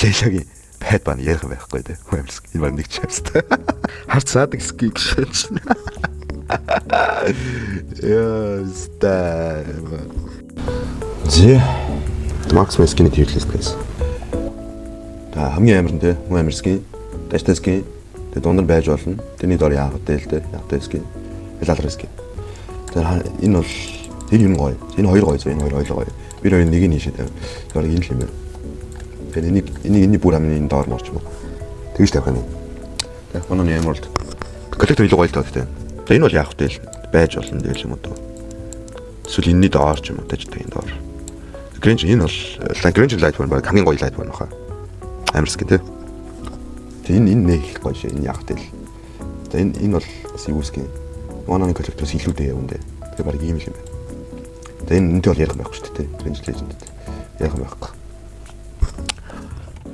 Кейшагийн байд бааны ярих байхгүй те. Амарск энэ баг нэг ч хэвчээ. Харц саадаг ски гэж. Яста. Зэ Макс Мэскиний твитлэст гэсэн. Та хамгийн амар нь те Амарскийн Даштэскийн тэ дунд нь байж болно. Тэрний дор яах вэ л те. Ягтэскийн Лалрэскийн. Тэр энэ бол тэр юм гоё. Энэ хоёр гоё. Энэ хоёр гоё. Би хоёр нэг нь ийшээ тавь. Тэр энэ л юм байна. Тэр энийг бүр амны доор морч юм уу. Тэгж тавих нь. Тэр хонооны ямар л коллектор илүү гоё л тоо те. Энэ бол яах вэ л байж болно дээр юм уу. Эсвэл энэний доор ч юм уу тааждаг энэ доор. Грэнж энэ бол Грэнж лайт байна баг хамгийн гоё лайт байна хаа. Амарск те. Энэ нэг гоё шээ энэ яах вэ л. За энэ бол бас юускийн Монаны коллекторс илүүтэй явна. Тэгээ баг ийм л юм байна. Тэгээ энэтэй бол ярих байхгүй шүү дээ. Грэнж леженд. Ярих байхгүй.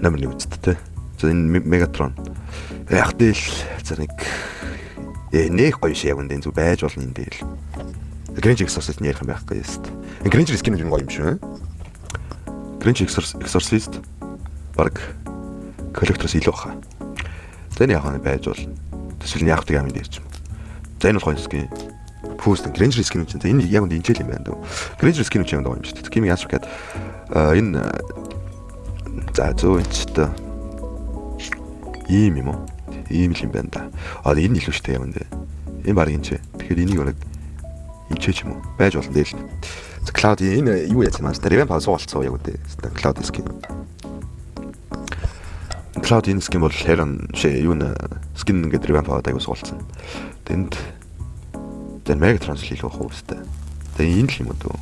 Номер 1 үсттэй. За энэ Мегатрон. Яг дээл зэрэг нэх гоё шээ явна энэ зү байж болно энэ дээл. Грэнж Exorcist ярих юм байхгүй юм. Грэнж скин нь гоё юм шүү. Грэнж Exorcist баг коллекторс илүү хаа. За энэ яг нь байж болно. Тэсвэл яг тэг юм дээр ч юм. За энэ бол гоё скин. Пүүст Грэнж скин үгүй. Энэ яг энэ хичээл юм байна дөө. Грэнж скин үгүй юм даа юм шүү дээ. Ким яас гэхэд энэ за зөө энэчтэй ийм юм уу? Ийм л юм байна да. Энэ илүү штэй юм дээ. Энэ баг энэ ч. Тэгэхээр энийг нэг энэч юм уу? Байж болно дээ л. Cloud энэ юу яасан маа? Revamp суулцсан яг үгүй. Cloud skin. Cloud энэ skin бол Heron шээ юу нэ skin ингээд Revamp аяг суулцсан. Тэнд тэр Megatron илүү хуустай. Тэгээ энэ л юм уу?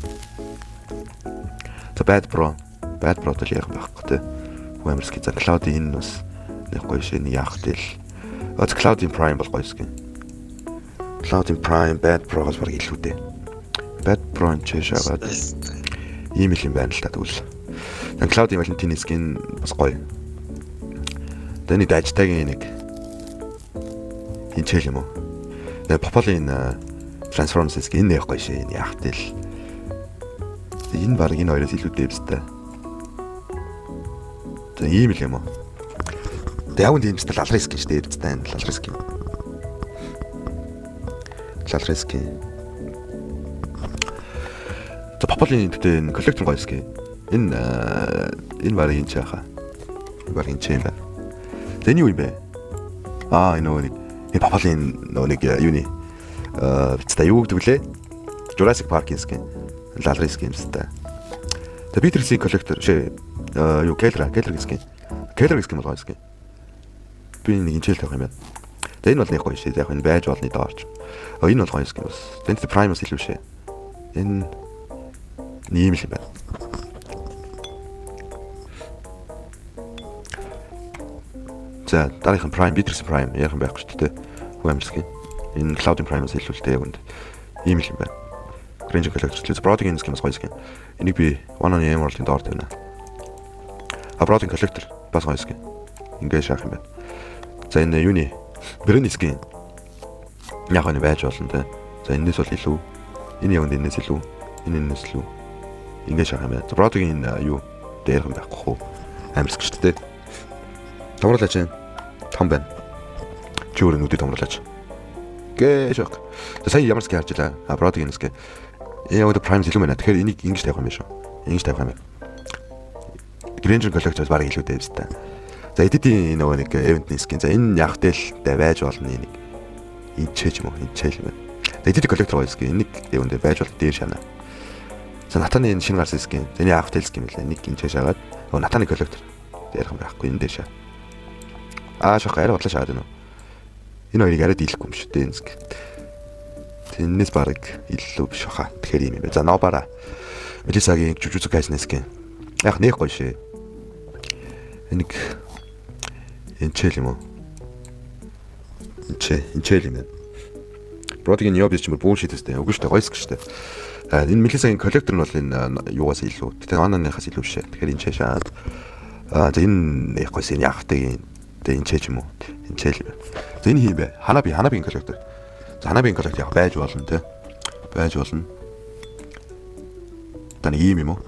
За Bad Pro л яг байхгүй те. Амарск за Cloud энэ бас нэг гоё шээ нэг яах тэл. Cloud Prime бол гоё skin. Cloud Prime Bad Pro-гоос баг илүү дээ. Bad Pro ч шагаад ийм л юм байна л та тэгвэл. Dan Cloud Valentine skin бас гоё. Тэний дайжтайгийн нэг энэ ч юм уу. Тэгээ Popoline Transformers skin энэ яг гоё шээ энэ яах тэл. Энэ баг энэ хоёроос илүү дэвстэй. За ийм л юм уу. Тэгээ яг энэ юмстай Lalris гэж дэвстэй Lalris гин. Lalris гин. За Popoline гэдэг энэ коллектор гоё skin. Энэ баг энэ ч яхаа. Энэ баг энэ ч юм байна. Тэний юу юм бэ? Энэ Popoline нэг юуны бицтэй юу гэдэг вүлээ? Jurassic Park skin. Lalris гинстэй. Тэгээ Peter's коллектор шээ юу Keller skin. Keller skin бол гоё skin. Би нэг инчээл тавих юм байна. Тэгээ энэ бол нэг гоё шээ. Яг энэ байж болно доорч. Энэ бол гоё skin бас. Тэнд Primus илүү шээ. Энэ ийм л юм байна. За дараагийн Prime Peter's Prime яг юм байхгүй шүү дээ. Амарск. Энэ Cloud Primus илүүлдэг яг үнд. Ийм л юм байна. Grange collector Broading skin бас гоё skin. Энийг би One on Emerald-ийн доор тавина. Broading collector бас гоё skin. Ингээ шаах юм байна. За энэ юуны Brand skin яг нь байж болно те. За энэс бол илүү. Энэ яг энэс илүү. Энэс илүү. Ингээ шаах юм байна. За Broading юу дээр юм байхгүй хөө. Амарск шүү дээ. Томруулаач. Том байна. Чи өөрөө нүдэд томруулаач. Гэ шок. За сая ямар ски харж илаа. Broading skin. Яг одоо Prime илүү байна. Тэгэхээр энийг ингэж тавих юм биш үү? Ингэж тавих юм байна. Granger collector-с бараг илүү дэвстэй. За эдитийн нөгөө нэг event skin. За энэ яг тэл байж болно энийг. Инчээж юм уу? Инчээл юм байна. За эдит collector гоё skin. Энийг дэвэндээ байж болно дээр шана. За Натаны энэ шинэ гарсан skin. Тэний яг тэл skin мэлээ. Нэг инчээж агаад нөгөө Натаны collector ярих юм байхгүй энэ дээр шаа. Шок арай бодлоо шаад байна уу? Энэ хоёрыг арай дийлэхгүй юм шүү дээ энэ skin. Тэнэс бараг илүү биш хаа. Тэгэхээр юм байна. За Нобара. Мелисагийн Jujutsu Kaisen skin. Яг нэг гоё шээ. Энийг энчээл юм уу? Энчээл юм байна. Broading Niobe ч юм уу bullshit өстэй. Үгүй шүү дээ. Гоё skin шүү дээ. Энэ Мелисагийн коллектор нь бол энэ юугаас илүү. Тэгээ Ананыхаас илүү шээ. Тэгэхээр энэ шаад. За энэ яг гоё skin яг тэгээ энчээж юм уу? Энчээл юм байна. За энэ хий бэ? Hanabiгийн коллектор. За Hanabiгийн коллектор яг байж болно те. Байж болно. Таны ийм юм уу?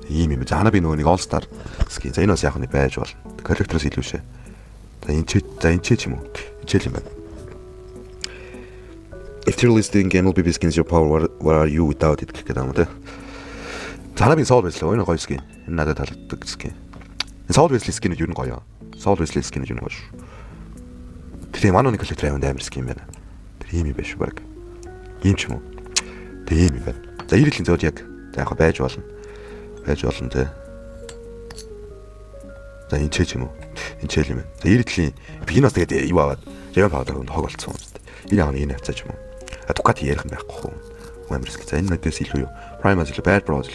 Ийм юм. За хана би нөгөө нэг All Star ски. За энэ бас яг нь байж болно. Коллектороос илүү шээ. За энэ ч юм уу? Хичээл юм байна. If you're listing MLB skins your power, what are you without it гэх юм те. За хана би Soul Wesley энэ гоё ски. Энэ надад таалагддаг ски. Soul Wesley скинүүд юу н гоё. Soul Wesley скинүүд юу н гоё шүү. Тэр юм анооны коллектор амар ски юм байна. Тэр ийм юм биш баг. Ийм ч юм уу? Тэр ийм юм байна. За ирээдүйн зөөд яг за яг байж болно. Байж болно те. За энэ ч юм уу? Энэ ч юм байна. За ирээдүйн би энэ бас тэгээд юу аваад Japan Powder-ын хог болцсон юм зү. Энэ яг энэ хавцаач юм уу? Ducati ярих юм байхгүй хөө. Америк. За энэ мэдээс илүү юу? Prime-аас илүү Bad Bros.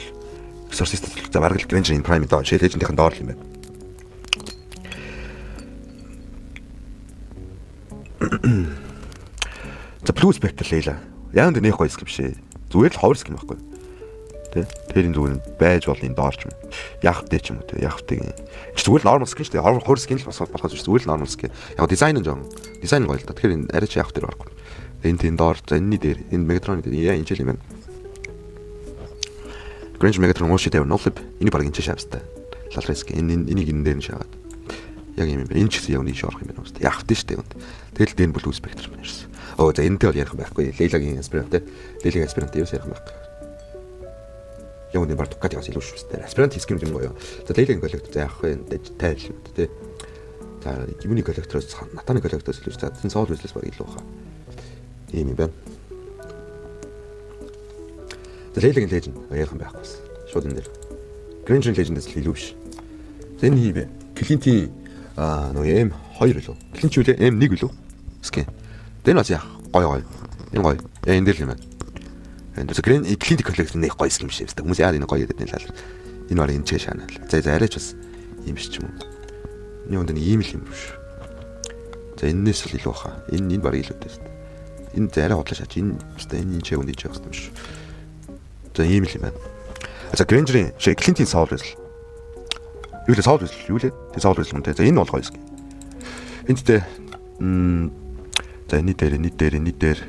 Exorcist за бараг л Granger энэ Prime доо Legend-ийн доор л юм байна. За Blue Spectre лейла. Яг энэ нэх гоё скип шээ. Зүгээр л ховор скип байхгүй. Тэ? Тэрийн зүгээр байж болно энэ доорч юм. Яхвтэй ч юм уу тэ. Яхвтэй. Чи зүгээр л normal skin шүү дээ. Ховор skin л болохоос зүгээр л normal skin. Яг дизайн нь жоо. Дизайн гоё л да. Тэгэхээр энэ арай ч яхвтэй байхгүй. Энэ тийм доор за энэний дээр энэ Megatron дээр яа энэ жил юм байна. Granger Megatron ууш дээр ноолып энэ баг энэ шаавстай. Лалреск энэ энийг энэ дээр нь шаагаад. Яг юм байна. Энэ ч гэсэн яг нэг шорох юм байна үстэй. Яхвтэй шүү дээ. Тэгэл дээр нь Blue Spectre байна шээ. Оо за энэтэй бол ярих байхгүй. Leilaгийн Aspirant те. Leilaгийн Aspirant юу ярих байхгүй. Яг үнэ бар Ducati-гаас илүү шүү дээ. Aspirant ским юм гоё. За Leilaгийн коллектор за яах вэ? Тайл те. За юуны коллектороос Natаны коллектороос илүү за энэ Soul Wesley-с баг илүү хаа. Ийм юм байна. За Leilaгийн Legend ярих юм байхгүй. Шууд энэ дээр. Granger Legend-ээс илүү биш. За энэ хий бэ? Clint-ийн нөгөө M2 лөө. Clint юу лээ? M1 лөө. Скин. Энэ бас яах гоё. Энэ гоё. Энэ дээр л юм байна. Энэ зөв Clint коллектор нэг гоё юм шиг байна. Хүмүүс яа энэ гоё гэдэг нь лал. Энэ баг энэ ч шаанаа л. За арайч бас юм шиг ч юм уу. Энэ үнд нь ийм л юм биш. За энэс л илүү хаа. Энэ баг илүү дээ. Энэ арай хотлоо шаач. Энэ энэ ч үнд иж явах юм шүү. За ийм л юм байна. За Granger-ийн Clint-ийн Soul Wesley. Юу лээ Soul Wesley юу лээ? Тэг Soul Wesley мөн. За энэ бол гоё юм. Энд тэ за энэ дээр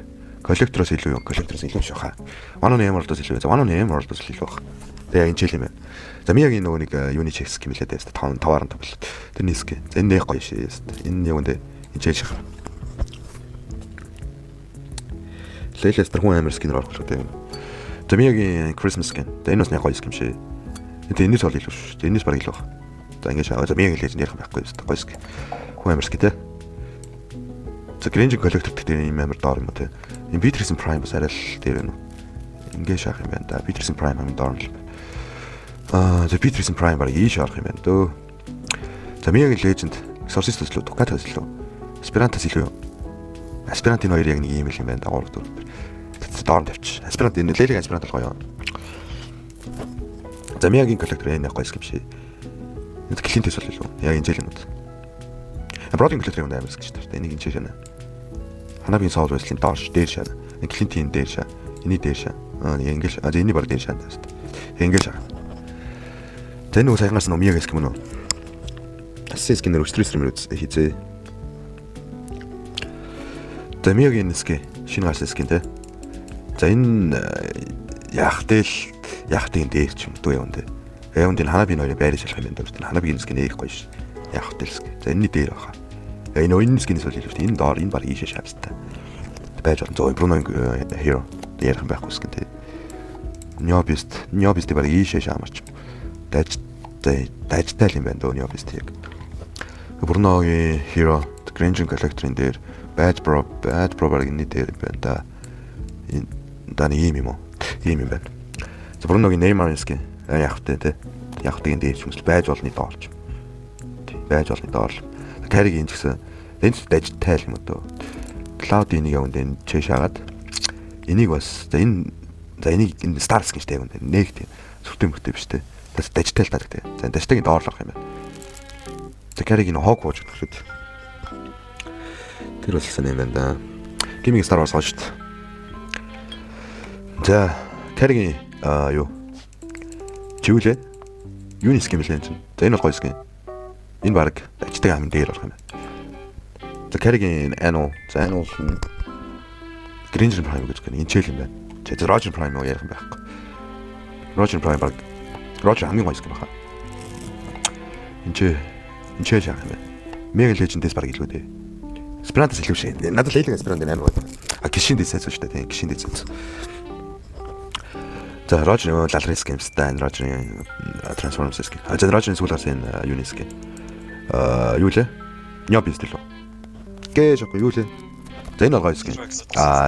коллектороос илүү юм. Коллектороос илүү шүү хаа. One-on Emerald-оос илүү. За One-on Emerald-оос илүү баг. Тэгээ энэ жил юм байна. За Miyagi нөгөө нэг юуны чекс гэмэлээ дээ. 5-аар тоглолт. Тэр нисгэ. За энэ нэг гоё шээ. Энэ яг үндэ энэ жил шах. Leicester хүн амар скинээр орох шүү дээ. За Miyagi Christmas skin. За энэ бас нэг гоё юм шээ. Энэ энэс бол илүү шүү. Энэс баг илүү баг. За ингэ шаа. За Miyagi Legend ярих байхгүй шүү. Гоё скин. Хүн амар скин те. За Granger коллектор гэдэг юм амар доор юм уу те. Энэ Beatrice Prime бас арай л дээр байна. Ингээ шаах юм байна да. Beatrice Prime хамгийн доор нь. За Beatrice Prime баг ийш орох юм байна дөө. За Miyagi Legend Exorcist-ос л Ducati-ос л Aspirant-ос илүү. Aspirant-ийн хоёр яг нэг юм л юм байна да. 3 4. Доор нь тавьчих. Aspirant энэ Leilaгийн Aspirant бол гоё. За Miyagi коллектор энэ гоё юм шиг. Энэ Clint-ээс бол илүү. Яг энэ жил юм уу. Broading коллектор юм амар гэж байна. Энийг энэ шаана. Ханагийн Soul Wesley-ийн доош дээр шаа. Clint-ийн дээр шаа. Эний дээр шаа. Ингээл шаа. Эний баг дээр шаа. Ингээл шаа. Тэн үү сайгнаас нь Miyagi гэх юм уу? Асс скинэр өчтрээс юм хийзээ. За Miyagi нэсгэ шинэ гарсан скин те. За энэ яахтай дээр ч юм дөө юм те. Эвэнд энэ Hanabi хоёрын байрыг шалах юм байна. Энэ Hanabi скин их гоё ш. Яахтай л скин. За энэний дээр баха. Энэ энэ скинээс бол илүү шүү. Энэ доор энэ баг ийшээ шавстай. Байж болно. Зөө Bruno Hero ярих юм байхгүй скин те. Nyobist баг ийшээ шаамарч. Дайжтай л юм байна дөө Nyobist яг. Bruno-гийн Hero Granger коллекторын дээр Bad Bro баг энэ дээр байна да. Энэ даны ийм юм уу? Ийм юм байна. За Bruno-гийн Neymar скин яахтай те. Яахтайгийн дээр ч юмсэл байж болны доорч. Байж болны доор. Carry-гийн ч гэсэн энэ дайжтай л юм уу дөө. Cloud-ийн нэг яванд энэ чэш хагаад энийг бас за энийг энэ Star Skin штэ яванд нэг тийм сүртэй мөртэй биш те. Бас дайжтай л таа те. За дайжтайгийн доорлох юм байна. За Carry-гийн хог бууж өгөх хэд. Тэр болсон юм байна да. Гимиг Star Wars хоо штэ. За Carry-гийн юу чивлээ. Юуны скин мэлэн чинь. За энэ бол гоё скин. Энэ баг ажтай амин дээр болох юм байна. За Carry-гийн Anno. За Anno бол Granger Prime гэж гэнэ. Энэ чэл юм байна. За Roger Prime уу ярих юм байхгүй. Roger Prime баг Roger хамгийн гоё скин баха. Энд яах юм бэ? Mega Legend-ээс баг илүү дээ. Esperanto илүү шээ. Надад Legion Esperanto амар гоё. Гişin дэсээс шүү дээ тийм гişin дэсээс. За Roger Lalris геймстай энэ Roger Transformers гэх. За Roger сүүл гарсан энэ юунес гэх. Юу лээ? Нёбис дэлөө. Гэж яг юу лээ? За энэ гоё гэх.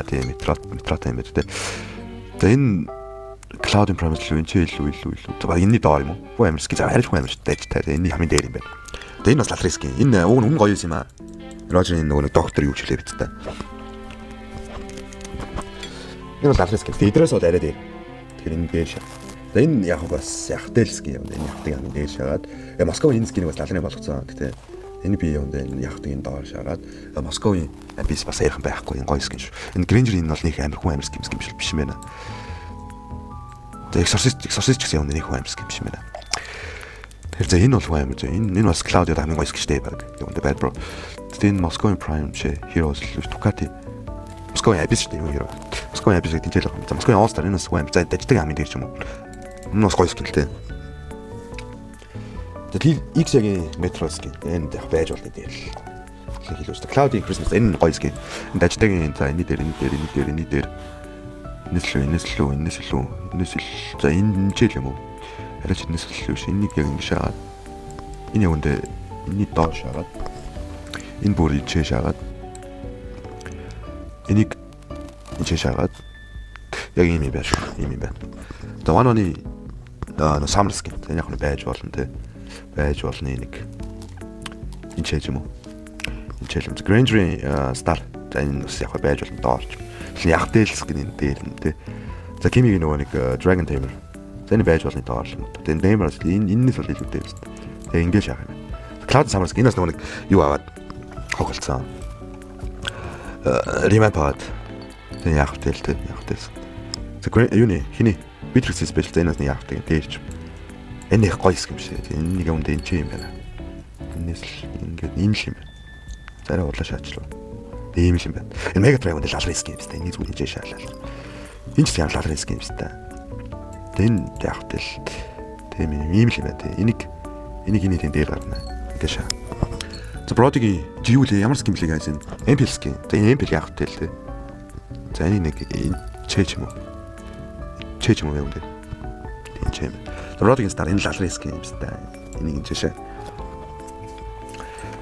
Тийм метро юм байна те. За энэ Cloud Imprime илүү энэ илүү. За энэний доор юм уу? Хөө амирс гэж хариж хөө амирс дэж таа. Энэний хамгийн дээр юм байна. За энэ бас Lalris гэх. Энэ уг нь гоё юм аа. Roger энэ нөгөө доктор юу ч хэлээ биз та. Энэ бол Lalris гэх. Эдрээс бол арай дээр. Энэ дээш. За энэ яг бас Яхтэлский юм. Энэ Яхтыг ам дээш шагаад Московын энэ скинийг бас лалны болгоцсон. Гэтэ энэ би юм энэ Яхтыг энэ доор шагаад Московын бис бас ярих байхгүй энэ гоё скин шүү. Энэ Granger энэ бол нэг амир хүн амир скин биш юм байна. За Exorcist гэсэн юм нэг хүн амир скин биш юм байна. Тэгэхээр за энэ бол хүн амир. Энэ бас Cloud-д хамгийн гоё скин шүү дээ баг. Юм дэ bad bro. Тэгээ энэ Moscow Prime чи Heroes Ducati Moscow Abyss шүү дээ юу hero. Moscow Abyss гэдэг тэнцэл байна. За Moscow All-Star энэ бас гоё. За даждаг амын дээр ч юм уу. Энэ бас гоё скинтэй. Тэгээд X-ийн Metro skin энд яг байж болно дээр л. Хэлүүлж та Cloud Christmas энэ гоё скин. Энэ даждагын за энэ дээр энэс лүү. За энэ ч юм уу. Хараач энэс лүү ш. Энийг яг ингэ шаагаад энэ юунд энэ доор шаагаад энэ бүр ичээ шаагаад энийг ичээ шаагаад яг ийм юм байна. За one-on summer skin энэ яг нь байж болно те. Байж болно энийг ичээж юм уу. Ичээл юм. Granger Star за энэ бас яг байж болно доорч. Тэгэхээр яг дээл skin энэ дээр нь те. За Kimi нөгөө нэг Dragon Tamer. За энэ байж болно доор л. Тэгээ Tamer энэс бол илүү дээр шүү дээ. Тэгээ ингэж яах юм. Cloud Summer skin энэс нөгөө нэг юу аваад хоголцсон. Remembered. Тэгээ яг дээл. За юуны хиний Beatrix special зэнээс нэг яах гэдэг дээрч. Энэ их гоё юм шиг. Энэ нэг юм дэ энэ юм байна. Энэс л ингээд ийм л юм байна. Зарай удлаа шаачлаа. Ийм л юм байна. Энэ Mega Drive дээр Lalris game сте нэг зүйл хийж шаалаа. Энэ ч юм Lalris game сте. Тэн яах тэл тийм ийм л юм байна. Энийг тэн дээр гарна. Ингээд шаа. За Brody-гийн жиүүлээ ямар скин блийг хайсан? Empel skin. За энэ Empel яах тэл те. За энэ нэг чэж юм уу? Чэж юм уу юм дээр. Тийм ч юм. Brody-гийн Star энэ Lalris skin юм сте. Энийг чэшээ.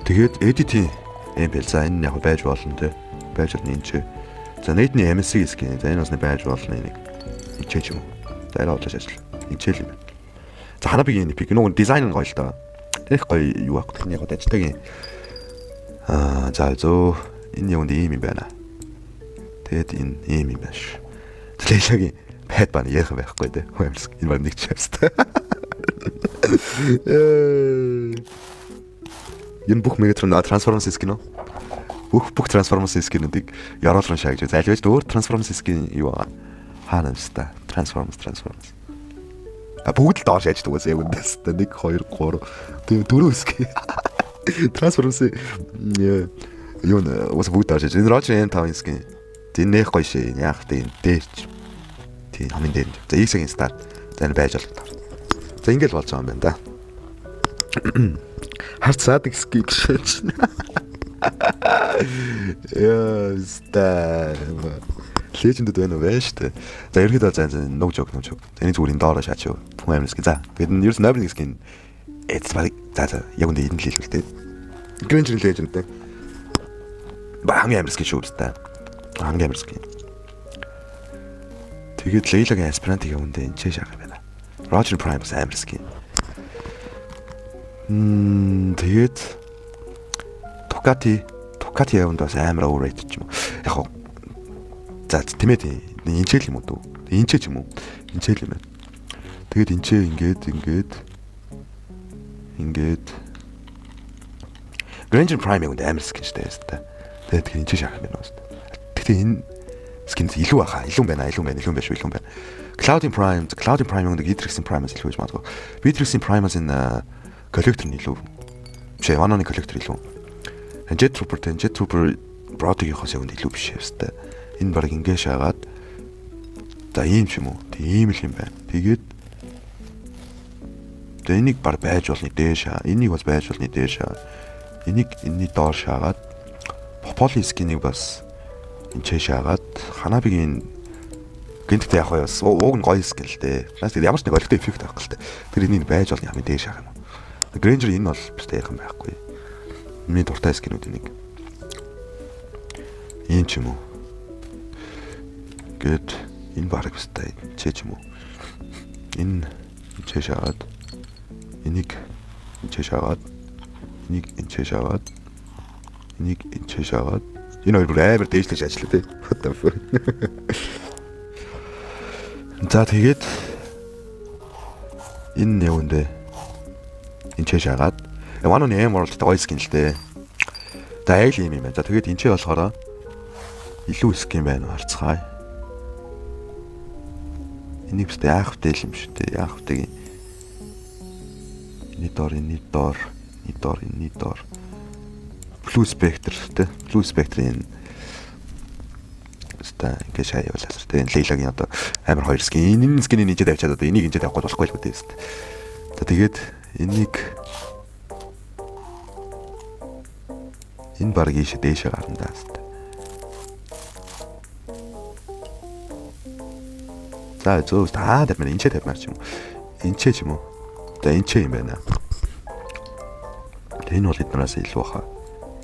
Тэгээд edit-ийн Empel за энэ яг байж болно те. Байж болно энэ ч. За Nate-ний MSC skin. За энэ бас байж болно энийг. Чэж юм уу? За арай удлаж ажил. Нэг чэл юм байна. За Hanabi-гийн pick нөгөө дизайн нь гоё л доо. Тэрх гоё юу аах гэх нэг яг даждаг юм. За зөө энэ юунд ийм юм байна. Тэгэд энэ ийм юм байна ш. Лейлагийн байд бана ярих байхгүй те. Хөөс энэ баг нэг чавст. Энэ бүх Megatron Transformers skin үү? Бүх Transformers skin-үүдийг яруулан шаагж. За аль байж өөр Transformers skin юу аа? Хаана юмста? Transformers. Бүгд л доош яждаг байсан яг үндээс. 1 2 3 тэгээ 4 skin. Transformers юу нэ was бүгд доош яж. Энэ Roger N5 skin. Тэн нэх гоё шээ. Яах вэ? Дээрч. Тийм хамгийн дээр. За X-ийн Star. За энэ байж болно. За ингээл болж байгаа юм байна да. Харт саадаг skin шээч. Яста. Legend-д байна уу штэ. За ерөөдөө за no joke. Тэний зүгээр энэ доороо шаач юу. Хүн амнис гэ. За тэгэд нь ерөөс Noble skin эцс баг за яг үндэ энэ л хэлвэлтэй. Granger Legend-тэй. Хамгийн амнис гэж шүүрстэй. Хамгийн амнис гэ. Тэгээд Layla-гийн Esperanto-гийн үндэ энэ ч шаах юм байна. Roger Prime бас амнис гэ. Тэгээд Ducati яванд бас амар overrated ч юм уу. Яг за тэмээд энэ ч юм уу дөө. Энэ ч юм уу? Энэ ч юм байна. Тэгээд энэ ч ингээд Granger Prime үнд амар скин штэ яста. Тэгээд энэ ч шахах юм байна шүү. Гэхдээ энэ скин илүү баха, илүү байна. Cloud Prime үнд Beatrix Prime-аас илүү гэж магадгүй. Beatrix Prime-аас энэ коллектор нь илүү. Биш, one-on коллектор илүү. Jet Trooper Brody-гийнхоос яг илүү биш яста. Энэ баг ингээ шаагаад за ийм ч юм уу. Тийм л юм байна. Тэгээд Тэгээ энийг баг байж болно дээш шаа. Энийг бас байж болно дээш шаа. Энийг энэний доор шаагаад Пополи скинийг бас энэ шаагаад Ханабигийн гинтгтэй явах байс. Ууг нь гоё скил л дээ. Наастай ямар ч нэг олигтой эффект авах гэл дээ. Тэр энийг байж болно хамгийн дээш шаах юм. Грэнжер энэ бол бистэй яхан байхгүй. Миний дуртай скинүүд энийг. Ийм ч юм уу. Гэт энэ баг бистэй ч юм уу. Энэ шаагаад энийг шаагаад энийг шаагаад энийг шаагаад энэ хоёр бүр амар дээшлэж ажиллаа тий. За тэгээд энэ юундэ энэ шаагаад One on Aim World гоё скин л дээ. За айл юм байна. За тэгээд энэ болохоор илүү скин байна харцгаая. Энийг бистэ яах вэ юм шүү дээ. Яах вэ? Энэний доор Blue Spectre тэ. Blue Spectre-ийн ста ингэ шаявлаас тэ. Энэ Layla-гийн одоо амар хоёр скин. Энэ скиний нижэд авчаад одоо энийг инжэд авахгүй болохгүй л үү тэ. За тэгээд энийг энэ баг ийшээ дээшээ гарна даа. За зөө таад байна. Энчээ тавьмаар ч юм уу. Энчээ ч юм уу. За энчээ юм байна. Энэ бол эднээс илүү баха.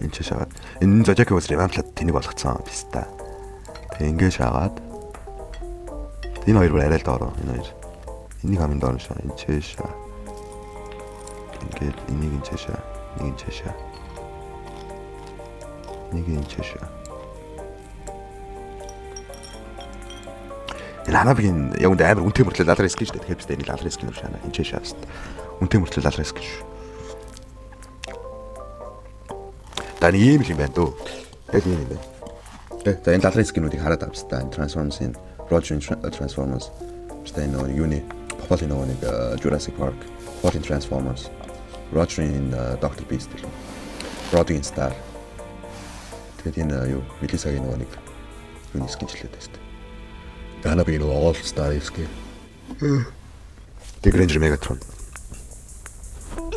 Энчээ шагаад. Энэ Zodiac was revampled тэнийг болгоцсон биста. Тэг ингэ шагаад. Энэ хоёр бүр арай л доороо. Энэ хоёр. Энийг хамгийн доор шаа. Энчээ шаа. Ингээд энийг энчээ шаа. Энийг энчээ шаа. Энийг энчээ шаа. Ханабигийн яг үндэ амар үнэтэй мөртлөө лалар скин шүү дээ. Тэгэхээр бид энэ лалар скин шаана. Энчээ шааст. Үнэтэй мөртлөө лалар скин шүү. Таны ийм юм байна дөө. Яг ийм юм байна. За энэ лалар скинүүдийг хараад байгаа биз дээ. Transformers-ийн Roger Transformers. Биз дээ энэ юуны Poполи нэг Jurassic Park, Popolin Transformers, Roger-ийн Dr. Beast гэх юм. Rodin Star. Тэгээд энэ юу Melissaгийн нэг юуны скинчлээд байна. Ханабигийн All Star скин. Тэг Ranger Megatron.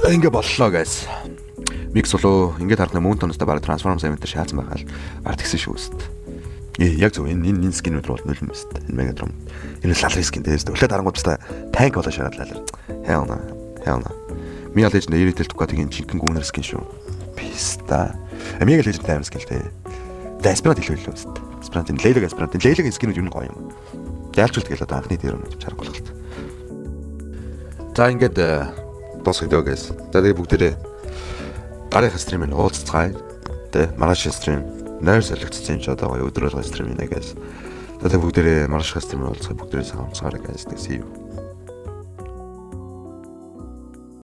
Ингээ боллоо guys. Mix болоо. Ингээ харах нэг мөн тоностой баг Transformers event шаацсан байхаа л баг тэгсэн шүү дээ. Яг зөв энэ скинүүд бол нуль юм байна. Энэ Megatron. Энэ лалар скин дээс. Өглөө дарангууд баста танк болоо шагаад лалар. Hell no. Миа Legend Irrital Tukatгийн чинхэн гүнэр скин шүү. Писта. Миа Legend амар скин л дээ. Aspirant илүү баста. Aspirant энэ Layla скинүүд юу гоё юм. Ялчулт гээл одоо анхны дээр юм чарах болох. За ингээд дуусгая guys. За тэгээ бүгдээрээ дараагийн стримээр уулзцгаая. Тэ маргааш стрим нойр солигдсон ч одоо гоё өдрөөр гоё стримийнэ guys. За тэгээ бүгдээрээ маргааш стримээр уулзцгаая. Бүгдээрээ сайн онцгоорой guys. See you.